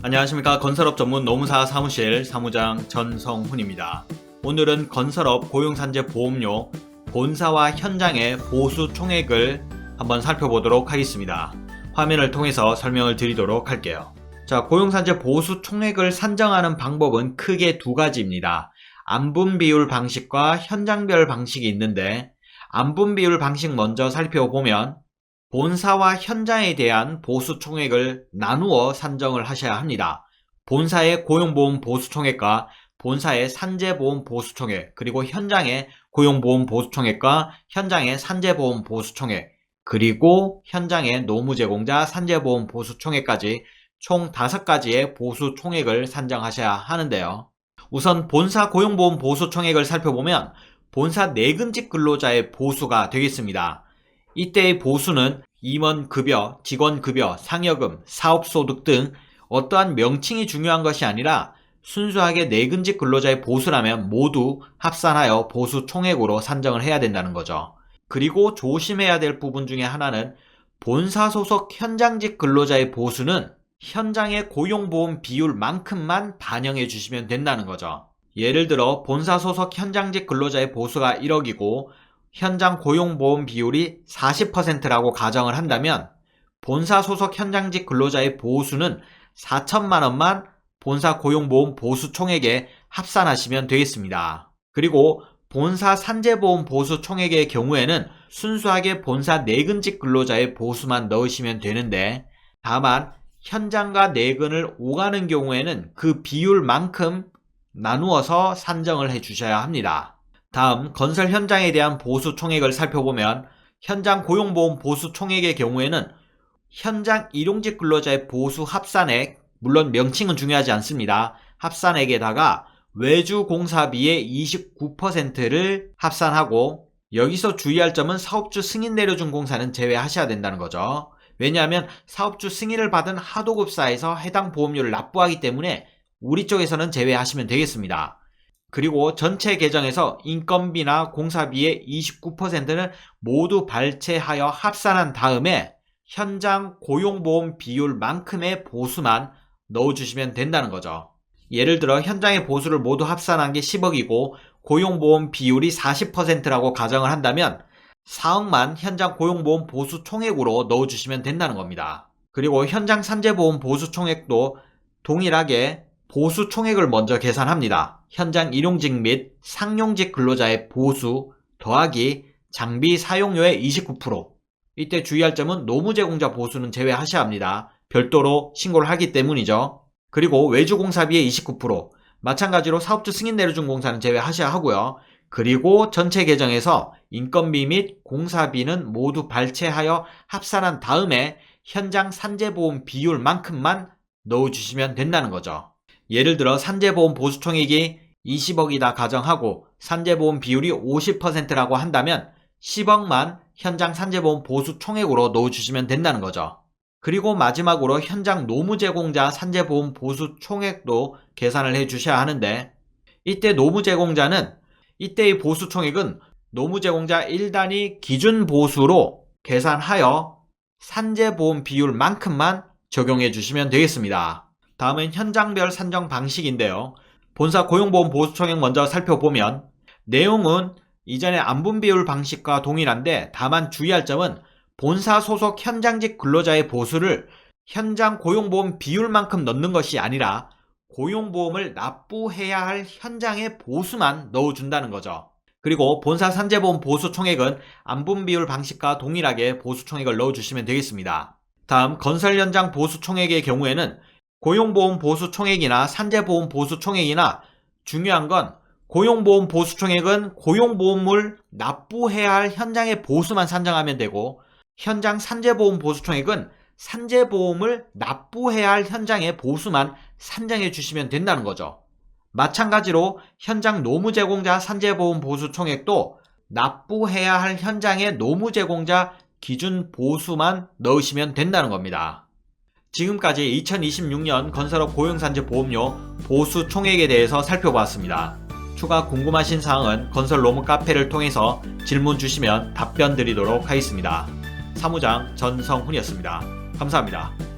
안녕하십니까. 건설업 전문 노무사 사무실 사무장 전성훈입니다. 오늘은 건설업 고용산재 보험료 본사와 현장의 보수 총액을 한번 살펴보도록 하겠습니다. 화면을 통해서 설명을 드리도록 할게요. 자, 고용산재 보수 총액을 산정하는 방법은 크게 두 가지입니다. 안분 비율 방식과 현장별 방식이 있는데, 안분 비율 방식 먼저 살펴보면 본사와 현장에 대한 보수 총액을 나누어 산정을 하셔야 합니다. 본사의 고용보험 보수 총액과 본사의 산재보험 보수 총액, 그리고 현장의 고용보험 보수 총액과 현장의 산재보험 보수 총액, 그리고 현장의 노무제공자 산재보험 보수 총액까지 총 5가지의 보수 총액을 산정하셔야 하는데요. 우선 본사 고용보험 보수 총액을 살펴보면 본사 내근직 근로자의 보수가 되겠습니다. 이때의 보수는 임원급여, 직원급여, 상여금, 사업소득 등 어떠한 명칭이 중요한 것이 아니라 순수하게 내근직 근로자의 보수라면 모두 합산하여 보수 총액으로 산정을 해야 된다는 거죠. 그리고 조심해야 될 부분 중에 하나는 본사 소속 현장직 근로자의 보수는 현장의 고용보험 비율만큼만 반영해 주시면 된다는 거죠. 예를 들어 본사 소속 현장직 근로자의 보수가 1억이고 현장 고용보험 비율이 40%라고 가정을 한다면 본사 소속 현장직 근로자의 보수는 4천만 원만 본사 고용보험 보수 총액에 합산하시면 되겠습니다. 그리고 본사 산재보험 보수 총액의 경우에는 순수하게 본사 내근직 근로자의 보수만 넣으시면 되는데, 다만 현장과 내근을 오가는 경우에는 그 비율만큼 나누어서 산정을 해 주셔야 합니다. 다음 건설 현장에 대한 보수 총액을 살펴보면 현장 고용보험 보수 총액의 경우에는 현장 일용직 근로자의 보수 합산액, 물론 명칭은 중요하지 않습니다. 합산액에다가 외주 공사비의 29%를 합산하고, 여기서 주의할 점은 사업주 승인 내려준 공사는 제외하셔야 된다는 거죠. 왜냐하면 사업주 승인을 받은 하도급사에서 해당 보험료를 납부하기 때문에 우리 쪽에서는 제외하시면 되겠습니다. 그리고 전체 계정에서 인건비나 공사비의 29%는 모두 발췌하여 합산한 다음에 현장 고용보험 비율만큼의 보수만 넣어주시면 된다는 거죠. 예를 들어 현장의 보수를 모두 합산한 게 10억이고 고용보험 비율이 40%라고 가정을 한다면 4억만 현장 고용보험 보수 총액으로 넣어주시면 된다는 겁니다. 그리고 현장 산재보험 보수 총액도 동일하게 보수 총액을 먼저 계산합니다. 현장 일용직 및 상용직 근로자의 보수 더하기 장비 사용료의 29%. 이때 주의할 점은 노무제공자 보수는 제외하셔야 합니다. 별도로 신고를 하기 때문이죠. 그리고 외주공사비의 29%. 마찬가지로 사업주 승인 내려준 공사는 제외하셔야 하고요. 그리고 전체 계정에서 인건비 및 공사비는 모두 발췌하여 합산한 다음에 현장 산재보험 비율만큼만 넣어주시면 된다는 거죠. 예를 들어 산재보험 보수 총액이 20억이다 가정하고 산재보험 비율이 50%라고 한다면 10억만 현장 산재보험 보수 총액으로 넣어주시면 된다는 거죠. 그리고 마지막으로 현장 노무제공자 산재보험 보수 총액도 계산을 해주셔야 하는데, 이때 노무제공자는 이때의 보수 총액은 노무제공자 1단위 기준 보수로 계산하여 산재보험 비율만큼만 적용해 주시면 되겠습니다. 다음은 현장별 산정 방식인데요. 본사 고용보험 보수 총액 먼저 살펴보면 내용은 이전의 안분 비율 방식과 동일한데, 다만 주의할 점은 본사 소속 현장직 근로자의 보수를 현장 고용보험 비율만큼 넣는 것이 아니라 고용보험을 납부해야 할 현장의 보수만 넣어준다는 거죠. 그리고 본사 산재보험 보수 총액은 안분 비율 방식과 동일하게 보수 총액을 넣어주시면 되겠습니다. 다음 건설 현장 보수 총액의 경우에는 고용보험 보수 총액이나 산재보험 보수 총액이나 중요한 건 고용보험 보수 총액은 고용보험을 납부해야 할 현장의 보수만 산정하면 되고, 현장 산재보험 보수 총액은 산재보험을 납부해야 할 현장의 보수만 산정해 주시면 된다는 거죠. 마찬가지로 현장 노무제공자 산재보험 보수 총액도 납부해야 할 현장의 노무제공자 기준 보수만 넣으시면 된다는 겁니다. 지금까지 2026년 건설업 고용산재 보험료 보수 총액에 대해서 살펴보았습니다. 추가 궁금하신 사항은 건설 로무 카페를 통해서 질문 주시면 답변 드리도록 하겠습니다. 사무장 전성훈이었습니다. 감사합니다.